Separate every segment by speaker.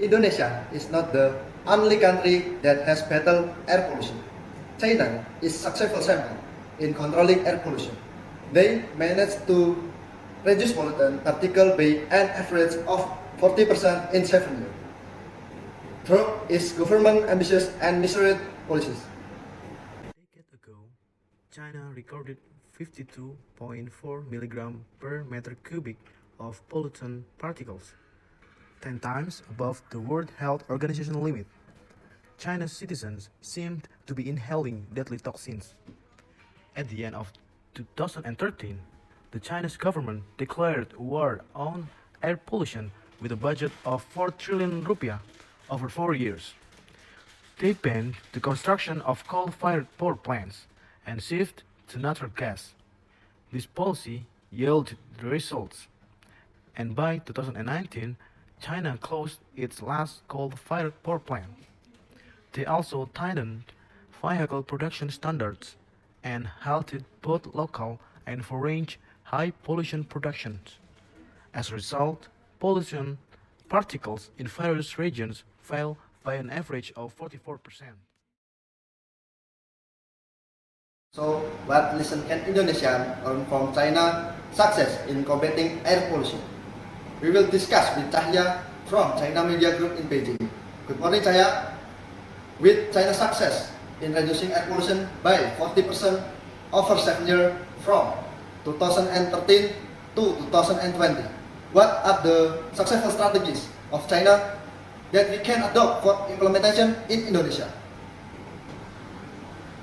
Speaker 1: Indonesia is not the only country that has battled air pollution. China is successful example in controlling air pollution. They managed to reduce pollutant particle by an average of 40% in 7 years through its government ambitious and measured policies.
Speaker 2: A decade ago, China recorded 52.4 milligram per meter cubic of pollutant particles, 10 times above the World Health Organization limit. China's citizens seemed to be inhaling deadly toxins. At the end of 2013, the Chinese government declared war on air pollution with a budget of 4 trillion rupiah over 4 years. They banned the construction of coal-fired power plants and shift to natural gas. This policy yielded the results, and by 2019, China closed its last coal-fired power plant. They also tightened vehicle production standards and halted both local and foreign high pollution productions. As a result, pollution particles in various regions fell by an average of 44%.
Speaker 1: So, what lesson can Indonesia learn from China success in combating air pollution? We will discuss with Cahya from China Media Group in Beijing. Good morning, Cahya. With China's success in reducing air pollution by 40% over 7 years from 2013 to 2020, what are the successful strategies of China that we can adopt for implementation in Indonesia?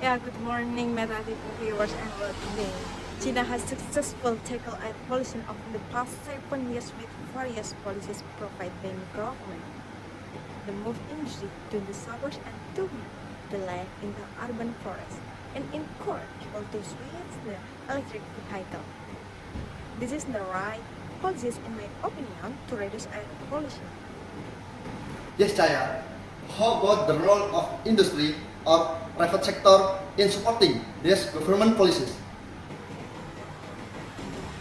Speaker 3: Yeah, good morning, Meta TV viewers and world today. China has successfully tackled air pollution over the past 7 years with various policies provided by the government. The move industry to the suburbs and to the land in the urban forest and encourage people to switch the electric vehicle. This is the right policies in my opinion to reduce air pollution.
Speaker 1: Yes, Chaya. How about the role of industry or private sector in supporting these government policies?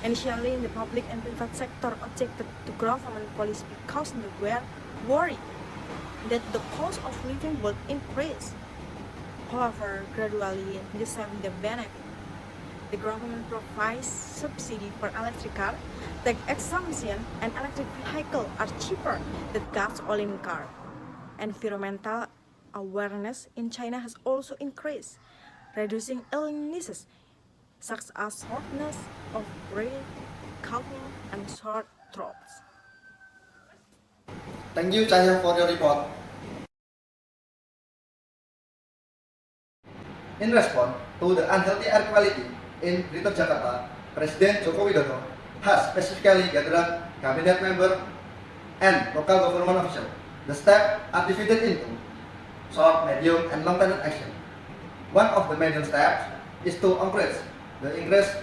Speaker 3: Initially, the public and private sector objected to government policy because they were worried that the cost of living would increase. However, gradually they saw the benefit. The government provides subsidy for electric car, tax exemption, and electric vehicle are cheaper than gasoline car. Environmental awareness in China has also increased, reducing illnesses such as shortness of breath, coughing, and sore throats.
Speaker 1: Thank you, Cahya, for your report. In response to the unhealthy air quality in Greater Jakarta, President Joko Widodo has specifically gathered cabinet member and local government officials. The steps are divided into short, medium, and long-term action. One of the major steps is to encourage the increased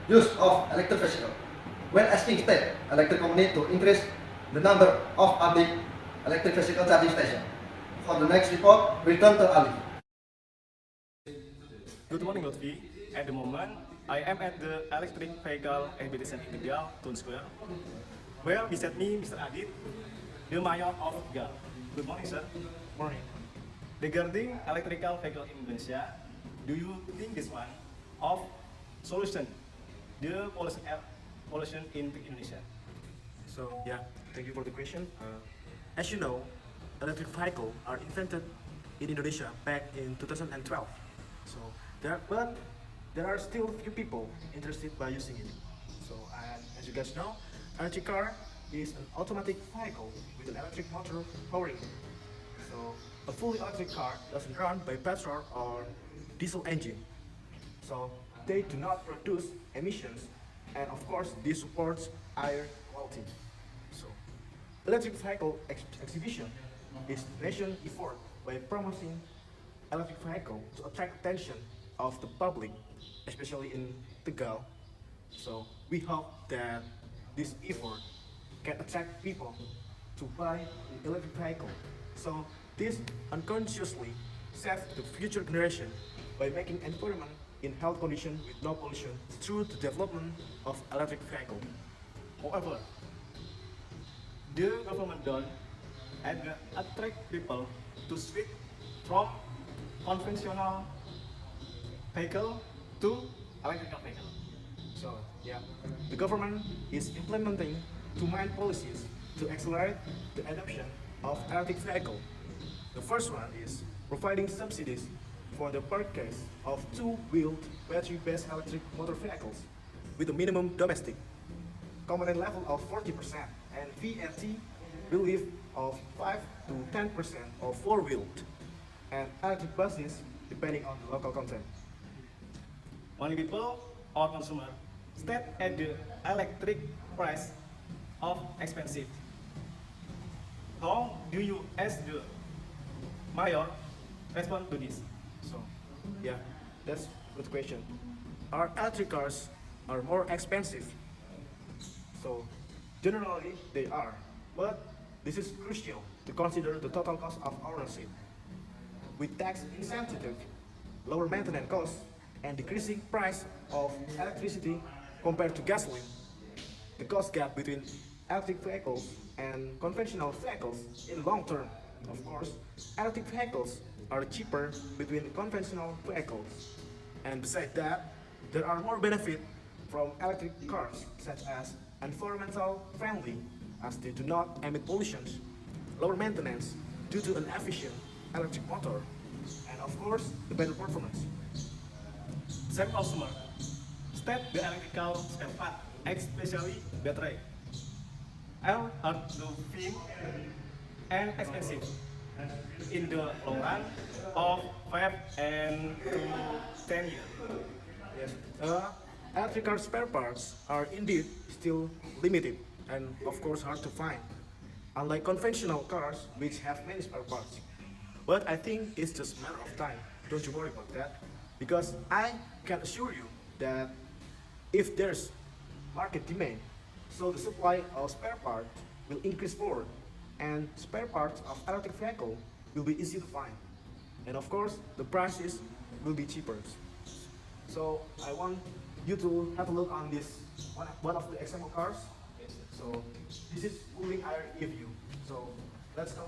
Speaker 1: use of electric vehicles. When asking state electric company to increase the number of public electric vehicle charging stations. For the next report, we turn to Ali.
Speaker 4: Good morning, Lutfi. At the moment, I am at the electric vehicle exhibition in Tegal, Town Square, where beside me Mr. Adit, the mayor of Tegal. Good morning, sir.
Speaker 2: Morning.
Speaker 4: Regarding electrical vehicle in Indonesia, do you think this one of solution the air pollution in Indonesia?
Speaker 5: So yeah, thank you for the question. As you know, electric vehicles are invented in Indonesia back in 2012. So there are still few people interested by using it. So as you guys know, electric car is an automatic vehicle with an electric motor powering it. So a fully electric car doesn't run by petrol or diesel engine. So they do not produce emissions, and of course this supports air quality. So electric vehicle exhibition is nation effort by promoting electric vehicle to attract attention of the public, especially in Tegal. So we hope that this effort can attract people to buy an electric vehicle. So this unconsciously save the future generation by making environment in health condition with no pollution through the development of electric vehicle.
Speaker 4: However, the government don't and attract people to switch from conventional vehicle to electrical vehicle.
Speaker 5: So, yeah, the government is implementing two main policies to accelerate the adoption of electric vehicle. The first one is providing subsidies for the purchase of two-wheeled battery-based electric motor vehicles with a minimum domestic component level of 40% and VAT relief of 5 to 10% of four-wheeled and electric buses depending on the local content.
Speaker 4: Many people or consumer state at the electric price of expensive. How do you as the mayor respond to this?
Speaker 5: So, yeah, that's a good question. Our electric cars are more expensive. So, generally they are, but this is crucial to consider the total cost of ownership. With tax incentive, lower maintenance costs, and decreasing price of electricity compared to gasoline, the cost gap between electric vehicles and conventional vehicles in long term. Of course, electric vehicles are cheaper between conventional vehicles. And besides that, there are more benefits from electric cars, such as environmental friendly, as they do not emit pollution, lower maintenance due to an efficient electric motor, and of course, the better performance.
Speaker 4: Some consumer state the electrical spare part, especially battery, are hard to find and expensive in the long run of 5 and to 10 years.
Speaker 5: Yes. Electric car spare parts are indeed still limited and of course hard to find, unlike conventional cars which have many spare parts. But I think it's just a matter of time. Don't you worry about that. Because I can assure you that if there's market demand, so the supply of spare parts will increase more, and spare parts of electric vehicle will be easy to find. And of course, the prices will be cheaper. So I want you to have a look on this one of the example cars. So this is Wuling Air EView. So let's go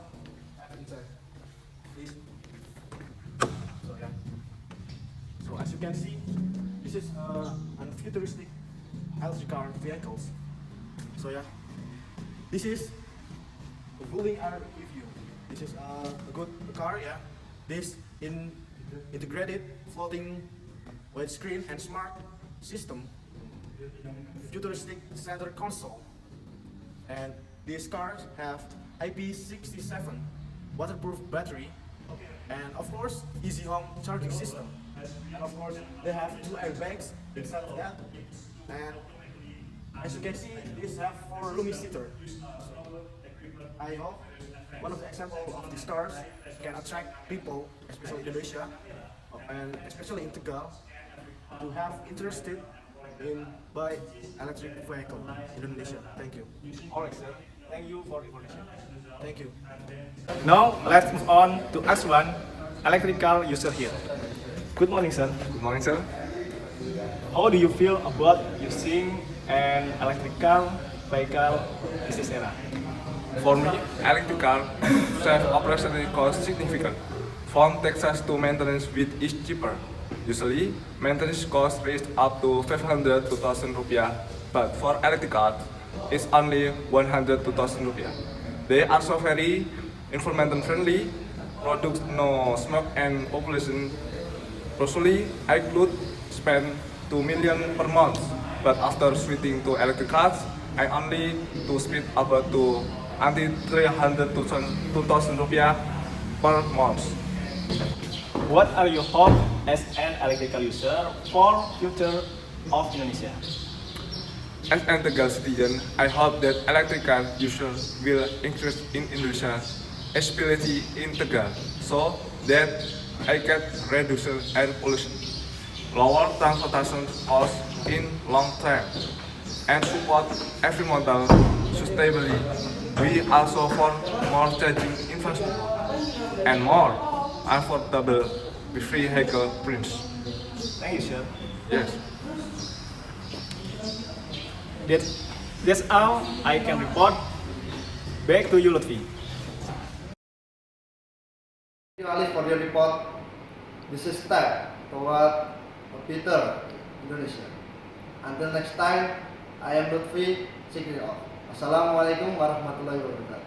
Speaker 5: have inside. Please. So yeah. So as you can see, this is an futuristic electric car vehicles. So yeah, this is the Wuling Air EView. This is a good car, yeah. This integrated floating widescreen and smart system, futuristic center console, and these cars have IP67 waterproof battery, and of course easy home charging system, and of course they have two airbags inside of that, and as you can see these have 4 roomy seater. I hope one of the examples of these cars can attract people, especially in Indonesia and especially in Tegal, to have interested in buy electric vehicle in Indonesia. Thank you.
Speaker 4: Alright, sir. Thank you for information.
Speaker 5: Thank you.
Speaker 4: Now let's move on to ask one electrical user here. Good morning, sir.
Speaker 6: Good morning, sir.
Speaker 4: How do you feel about using an electrical vehicle in this era?
Speaker 6: For me, electric car save operational cost significant. From Texas to maintenance with is cheaper. Usually, maintenance cost reach up to 500 to 1,000 rupiah, but for electric cars, it's only 100 to 1,000 rupiah. They are so very environment friendly, produce no smoke and population. Personally, I could spend 2 million per month, but after switching to electric cars, I only to spend up to until 300 to 2,000 rupiah per month.
Speaker 4: What are your hopes as an electrical user for future of Indonesia?
Speaker 6: As an Tegal citizen, I hope that electric car users will increase in Indonesia, especially in Tegal, so that I can reduce air pollution, lower transportation costs in long term, and support environmental sustainability. We also for more charging infrastructure and more affordable vehicle prints.
Speaker 4: Thank you, sir.
Speaker 6: Yes.
Speaker 4: That's all I can report. Back to you, Lutfi.
Speaker 1: Thank you, Ali, for your report. This is step toward a better Indonesia. Until next time, I am Lutfi, signing off. Assalamualaikum warahmatullahi wabarakatuh.